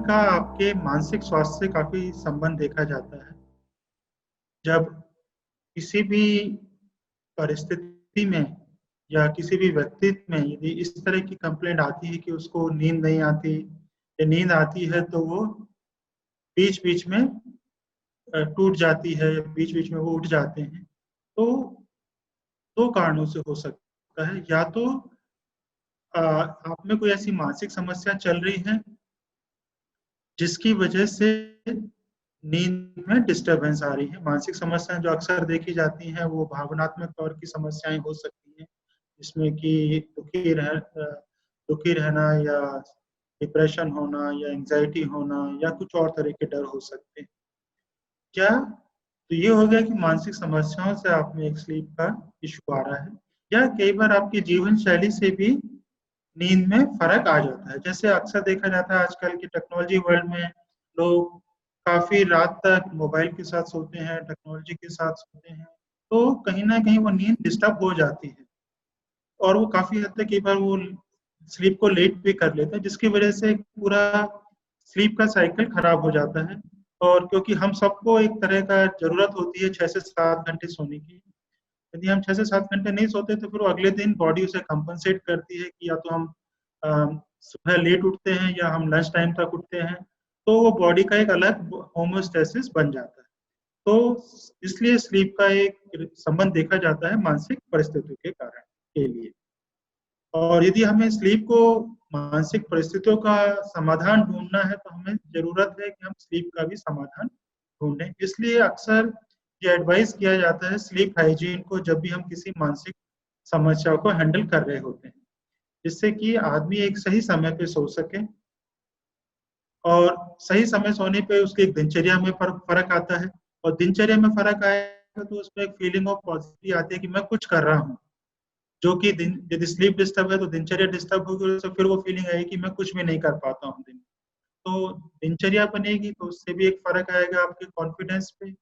का आपके मानसिक स्वास्थ्य से काफ़ी संबंध देखा जाता है। जब किसी भी परिस्थिति में या किसी भी व्यक्तित्व में यदि इस तरह की कंप्लेंट आती है कि उसको नींद नहीं आती या नींद आती है तो वो बीच-बीच में टूट जाती है, बीच-बीच में वो उठ जाते हैं। तो 2 कारणों से हो सकता है, या तो आप में कोई ऐसी मानसिक समस्या चल रही है जिसकी वजह से नींद में डिस्टर्बेंस आ रही है। मानसिक समस्याएँ जो अक्सर देखी जाती हैं, वो भावनात्मक तौर की समस्याएँ हो सकती हैं, जिसमें कि दुखी रहना या डिप्रेशन होना या एंग्ज़ायटी होना या कुछ और तरह के डर हो सकते हैं। क्या तो ये हो गया कि मानसिक समस्याओं से आप में एक स्लीप का इश्यू आ रहा है, या कई बार आपकी जीवन शैली से भी नींद में फ़र्क आ जाता है। जैसे अक्सर देखा जाता है आजकल की टेक्नोलॉजी वर्ल्ड में लोग काफ़ी रात तक मोबाइल के साथ सोते हैं, टेक्नोलॉजी के साथ सोते हैं, तो कहीं न कहीं वो नींद डिस्टर्ब हो जाती है और वो काफ़ी हद तक कई बार वो स्लीप को लेट भी कर लेते हैं, जिसकी वजह से पूरा स्लीप का साइकिल खराब हो जाता है। और क्योंकि हम सबको एक तरह का ज़रूरत होती है 6 से 7 घंटे सोने की। यदि हम 6 से 7 घंटे नहीं सोते तो फिर वो अगले दिन बॉडी उसे कंपनसेट करती है कि या तो हम सुबह लेट उठते हैं या हम लंच टाइम तक उठते हैं, तो वो बॉडी का एक अलग होमोस्टैसिस बन जाता है। तो इसलिए स्लीप का एक संबंध देखा जाता है मानसिक परिस्थितियों के कारण के लिए। और यदि हमें स्लीप को मानसिक परिस्थितियों का समाधान ढूँढना है, तो हमें ज़रूरत है कि हम स्लीप का भी समाधान ढूँढें। इसलिए अक्सर ये एडवाइस किया जाता है स्लीप हाइजीन को जब भी हम किसी मानसिक समस्या को हैंडल कर रहे होते हैं, जिससे कि आदमी एक सही समय पे सो सके और सही समय सोने पे उसकी एक दिनचर्या में फ़र्क आता है और दिनचर्या में फ़र्क आएगा तो उसमें एक फीलिंग ऑफ पॉज़िटिविटी आती है कि मैं कुछ कर रहा हूँ। जो कि दिन यदि स्लीप डिस्टर्ब है तो दिनचर्या डिस्टर्ब होगी, तो फिर वो फीलिंग आएगी कि मैं कुछ भी नहीं कर पाता हूँ दिन में। तो दिनचर्या बनेगी तो उससे भी एक फ़र्क आएगा आपके कॉन्फिडेंस पे,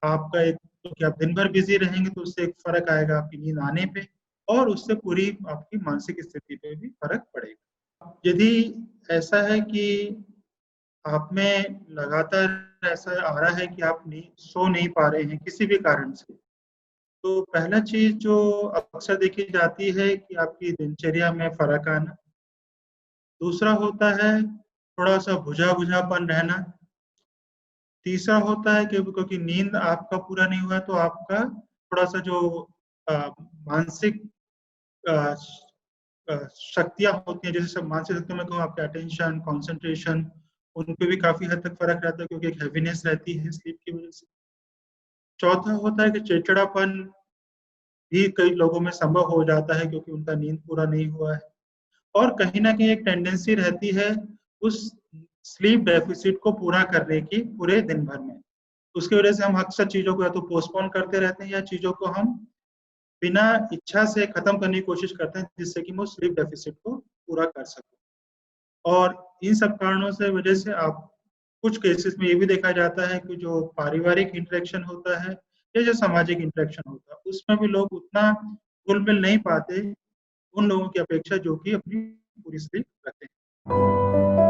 आपका एक क्योंकि आप दिन भर बिज़ी रहेंगे तो उससे एक फ़र्क आएगा आपकी नींद आने पे और उससे पूरी आपकी मानसिक स्थिति पे भी फ़र्क पड़ेगा। यदि ऐसा है कि आप में लगातार ऐसा आ रहा है कि आप सो नहीं पा रहे हैं किसी भी कारण से, तो पहला चीज़ जो अक्सर देखी जाती है कि आपकी दिनचर्या में फ़र्क आना। दूसरा होता है थोड़ा-सा बुझा-बुझापन रहना। तीसरा होता है कि क्योंकि नींद आपका पूरा नहीं हुआ है तो आपका थोड़ा-सा जो अ, मानसिक अ, शक्तियाँ होती हैं, जैसे सब मानसिक शक्तियों में कहूँ आपका अटेंशन, कंसंट्रेशन, उन पे भी काफ़ी हद तक फ़र्क रहता है क्योंकि एक हेवीनेस रहती है स्लीप की वज़ह से। चौथा होता है कि चिड़चिड़ापन भी कई लोगों में संभव हो जाता है क्योंकि उनका नींद पूरा नहीं हुआ है। और कहीं न कहीं एक टेंडेंसी रहती है उस स्लीप डेफ़िसिट को पूरा करने की पूरे दिन भर में। उसकी वज़ह से हम अक्सर चीज़ों को या तो पोस्टपोन करते रहते हैं या चीज़ों को हम बिना इच्छा से ख़त्म करने की कोशिश करते हैं जिससे कि हम उस स्लीप डेफ़िसिट को पूरा कर सकें। और इन सब कारणों से वज़ह से आप कुछ केसेज़ में ये भी देखा जाता है कि जो पारिवारिक इंटरेक्शन होता है या जो सामाजिक इंटरेक्शन होता है, उसमें भी लोग उतना घुल-मिल नहीं पाते उन लोगों की अपेक्षा जो कि अपनी पूरी स्लीप करते हैं।